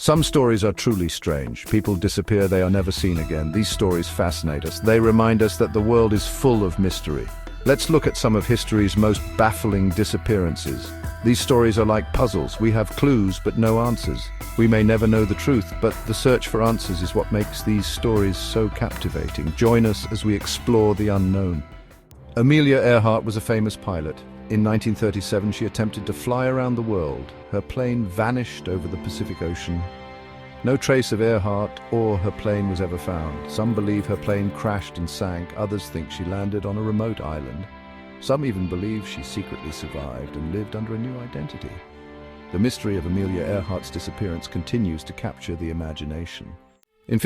Some stories are truly strange. People disappear, they are never seen again. These stories fascinate us. They remind us that the world is full of mystery. Let's look at some of history's most baffling disappearances. These stories are like puzzles. We have clues but no answers. We may never know the truth, but the search for answers is what makes these stories so captivating. Join us as we explore the unknown. Amelia Earhart was a famous pilot. In 1937, she attempted to fly around the world. Her plane vanished over the Pacific Ocean. No trace of Earhart or her plane was ever found. Some believe her plane crashed and sank. Others think she landed on a remote island. Some even believe she secretly survived and lived under a new identity. The mystery of Amelia Earhart's disappearance continues to capture the imagination. In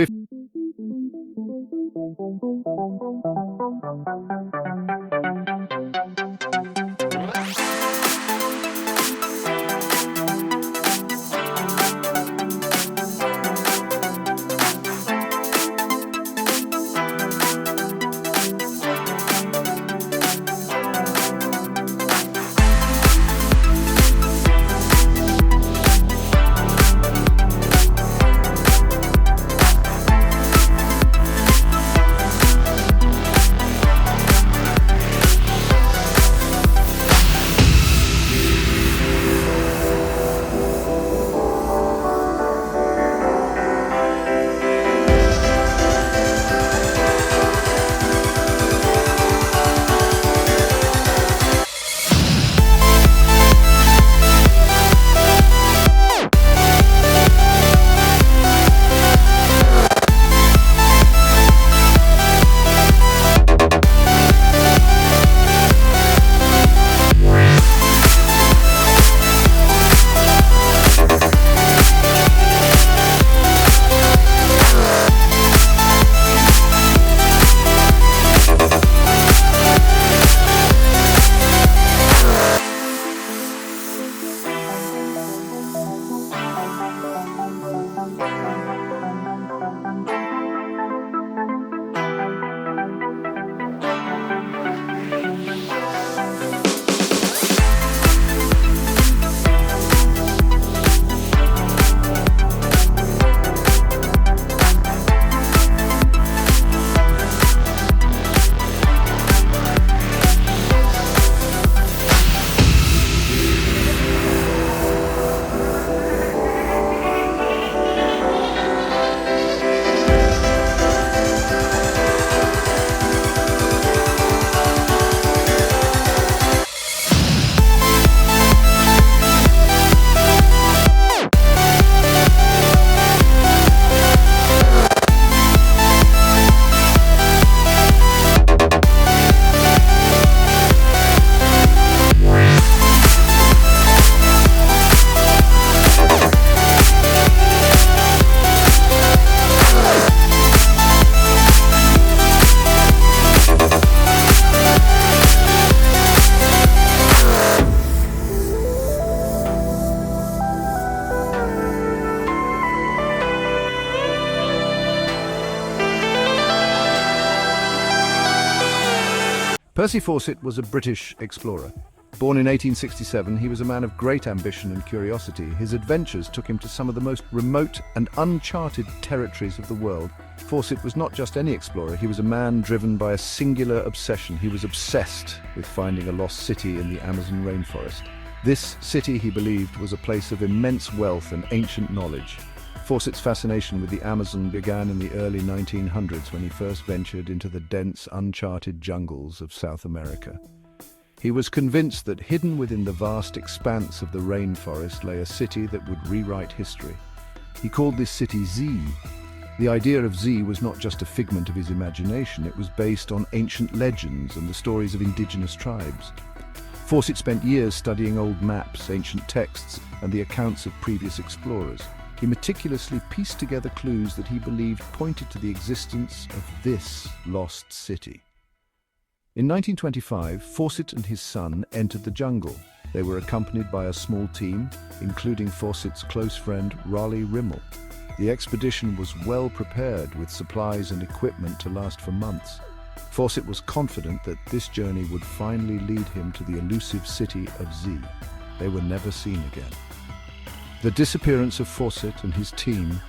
Percy Fawcett was a British explorer. Born in 1867, he was a man of great ambition and curiosity. His adventures took him to some of the most remote and uncharted territories of the world. Fawcett was not just any explorer, he was a man driven by a singular obsession. He was obsessed with finding a lost city in the Amazon rainforest. This city, he believed, was a place of immense wealth and ancient knowledge. Fawcett's fascination with the Amazon began in the early 1900s when he first ventured into the dense, uncharted jungles of South America. He was convinced that hidden within the vast expanse of the rainforest lay a city that would rewrite history. He called this city Z. The idea of Z was not just a figment of his imagination, it was based on ancient legends and the stories of indigenous tribes. Fawcett spent years studying old maps, ancient texts, and the accounts of previous explorers. He meticulously pieced together clues that he believed pointed to the existence of this lost city. In 1925, Fawcett and his son entered the jungle. They were accompanied by a small team, including Fawcett's close friend Raleigh Rimmel. The expedition was well prepared with supplies and equipment to last for months. Fawcett was confident that this journey would finally lead him to the elusive city of Z. They were never seen again. The disappearance of Fawcett and his team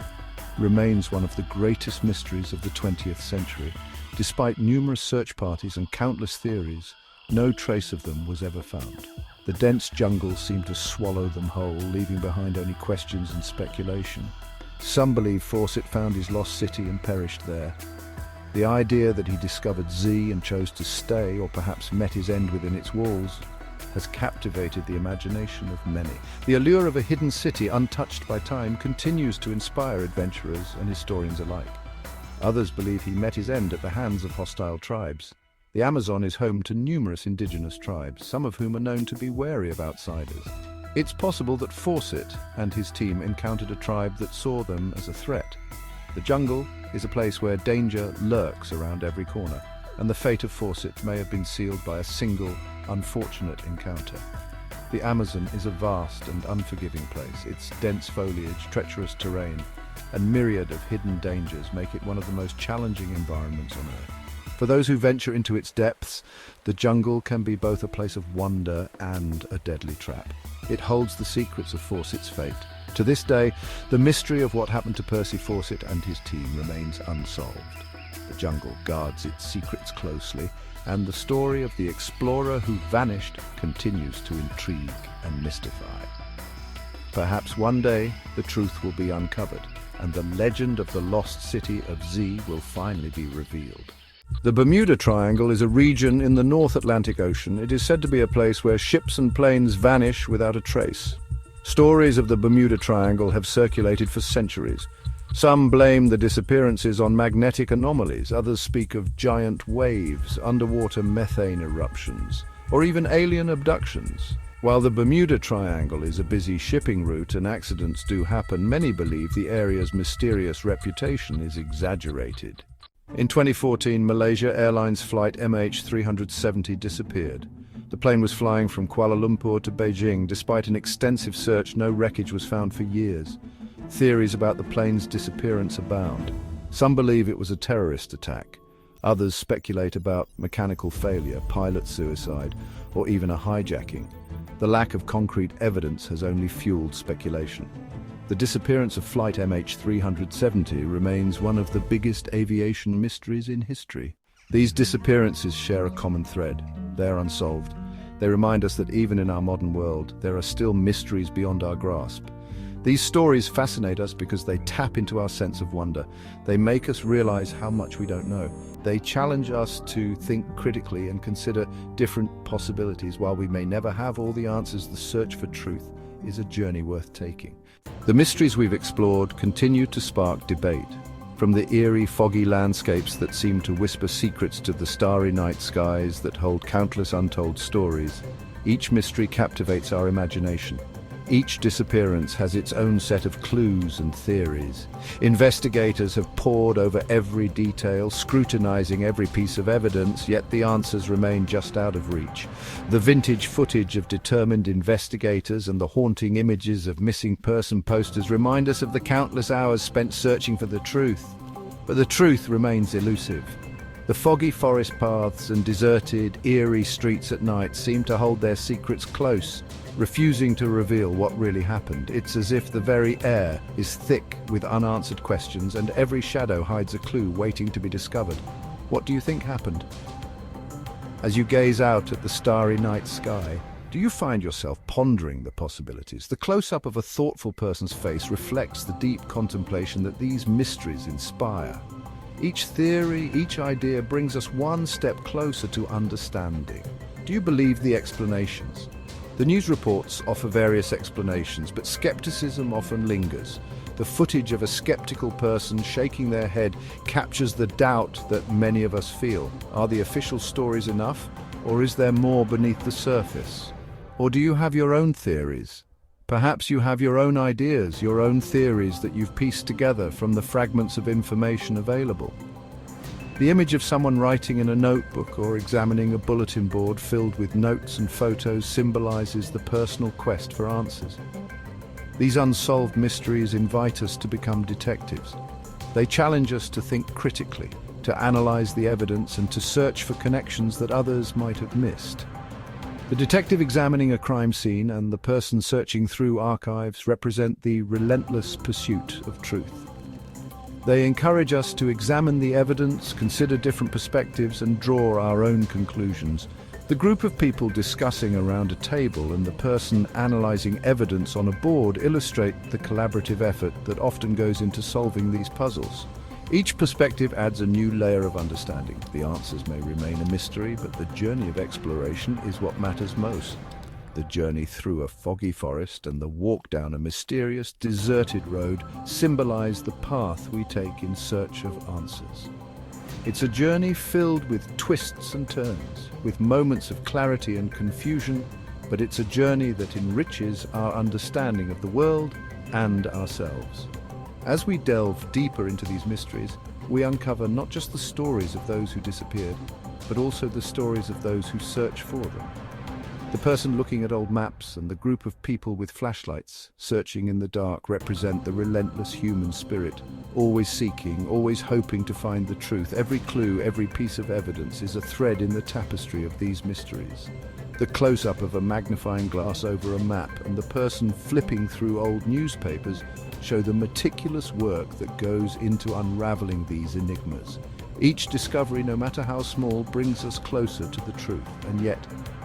remains one of the greatest mysteries of the 20th century. Despite numerous search parties and countless theories, no trace of them was ever found. The dense jungle seemed to swallow them whole, leaving behind only questions and speculation. Some believe Fawcett found his lost city and perished there. The idea that he discovered Z and chose to stay, or perhaps met his end within its walls, has captivated the imagination of many. The allure of a hidden city untouched by time continues to inspire adventurers and historians alike. Others believe he met his end at the hands of hostile tribes. The Amazon is home to numerous indigenous tribes, some of whom are known to be wary of outsiders. It's possible that Fawcett and his team encountered a tribe that saw them as a threat. The jungle is a place where danger lurks around every corner, and the fate of Fawcett may have been sealed by a single, unfortunate encounter. The Amazon is a vast and unforgiving place. Its dense foliage, treacherous terrain, and myriad of hidden dangers make it one of the most challenging environments on Earth. For those who venture into its depths, the jungle can be both a place of wonder and a deadly trap. It holds the secrets of Fawcett's fate. To this day, the mystery of what happened to Percy Fawcett and his team remains unsolved. The jungle guards its secrets closely, and the story of the explorer who vanished continues to intrigue and mystify. Perhaps one day the truth will be uncovered, and the legend of the lost city of Z will finally be revealed. The Bermuda Triangle is a region in the North Atlantic Ocean. It is said to be a place where ships and planes vanish without a trace. Stories of the Bermuda Triangle have circulated for centuries. Some blame the disappearances on magnetic anomalies, others speak of giant waves, underwater methane eruptions, or even alien abductions. While the Bermuda Triangle is a busy shipping route and accidents do happen, many believe the area's mysterious reputation is exaggerated. In 2014, Malaysia Airlines Flight MH370 disappeared. The plane was flying from Kuala Lumpur to Beijing. Despite an extensive search, no wreckage was found for years. Theories about the plane's disappearance abound. Some believe it was a terrorist attack. Others speculate about mechanical failure, pilot suicide, or even a hijacking. The lack of concrete evidence has only fueled speculation. The disappearance of Flight MH370 remains one of the biggest aviation mysteries in history. These disappearances share a common thread. They are unsolved. They remind us that even in our modern world, there are still mysteries beyond our grasp. These stories fascinate us because they tap into our sense of wonder. They make us realize how much we don't know. They challenge us to think critically and consider different possibilities. While we may never have all the answers, the search for truth is a journey worth taking. The mysteries we've explored continue to spark debate. From the eerie, foggy landscapes that seem to whisper secrets to the starry night skies that hold countless untold stories, each mystery captivates our imagination. Each disappearance has its own set of clues and theories. Investigators have pored over every detail, scrutinizing every piece of evidence, yet the answers remain just out of reach. The vintage footage of determined investigators and the haunting images of missing person posters remind us of the countless hours spent searching for the truth. But the truth remains elusive. The foggy forest paths and deserted, eerie streets at night seem to hold their secrets close, refusing to reveal what really happened. It's as if the very air is thick with unanswered questions and every shadow hides a clue waiting to be discovered. What do you think happened? As you gaze out at the starry night sky, do you find yourself pondering the possibilities? The close-up of a thoughtful person's face reflects the deep contemplation that these mysteries inspire. Each theory, each idea brings us one step closer to understanding. Do you believe the explanations? The news reports offer various explanations, but skepticism often lingers. The footage of a skeptical person shaking their head captures the doubt that many of us feel. Are the official stories enough, or is there more beneath the surface? Or do you have your own theories? Perhaps you have your own ideas, your own theories that you've pieced together from the fragments of information available. The image of someone writing in a notebook or examining a bulletin board filled with notes and photos symbolizes the personal quest for answers. These unsolved mysteries invite us to become detectives. They challenge us to think critically, to analyze the evidence and to search for connections that others might have missed. The detective examining a crime scene and the person searching through archives represent the relentless pursuit of truth. They encourage us to examine the evidence, consider different perspectives, and draw our own conclusions. The group of people discussing around a table and the person analyzing evidence on a board illustrate the collaborative effort that often goes into solving these puzzles. Each perspective adds a new layer of understanding. The answers may remain a mystery, but the journey of exploration is what matters most. The journey through a foggy forest and the walk down a mysterious, deserted road symbolize the path we take in search of answers. It's a journey filled with twists and turns, with moments of clarity and confusion, but it's a journey that enriches our understanding of the world and ourselves. As we delve deeper into these mysteries, we uncover not just the stories of those who disappeared, but also the stories of those who search for them. The person looking at old maps and the group of people with flashlights searching in the dark represent the relentless human spirit, always seeking, always hoping to find the truth. Every clue, every piece of evidence is a thread in the tapestry of these mysteries. The close-up of a magnifying glass over a map and the person flipping through old newspapers show the meticulous work that goes into unraveling these enigmas. Each discovery, no matter how small, brings us closer to the truth. And yet,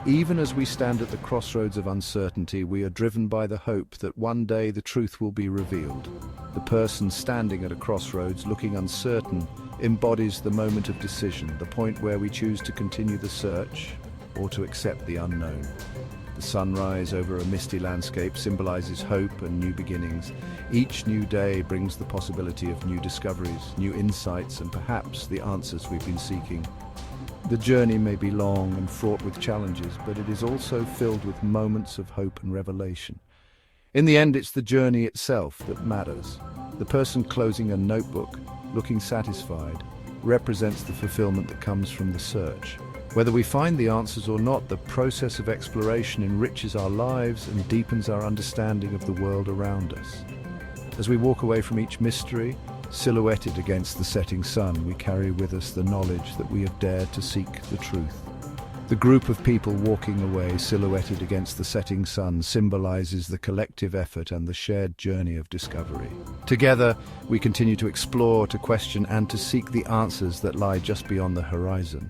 even as we stand at the crossroads of uncertainty, we are driven by the hope that one day the truth will be revealed. The person standing at a crossroads, looking uncertain, embodies the moment of decision, the point where we choose to continue the search or to accept the unknown. The sunrise over a misty landscape symbolizes hope and new beginnings. Each new day brings the possibility of new discoveries, new insights, and perhaps the answers we've been seeking. The journey may be long and fraught with challenges, but it is also filled with moments of hope and revelation. In the end, it's the journey itself that matters. The person closing a notebook, looking satisfied, represents the fulfillment that comes from the search. Whether we find the answers or not, the process of exploration enriches our lives and deepens our understanding of the world around us. As we walk away from each mystery, silhouetted against the setting sun, we carry with us the knowledge that we have dared to seek the truth. The group of people walking away, silhouetted against the setting sun, symbolizes the collective effort and the shared journey of discovery. Together, we continue to explore, to question, and to seek the answers that lie just beyond the horizon.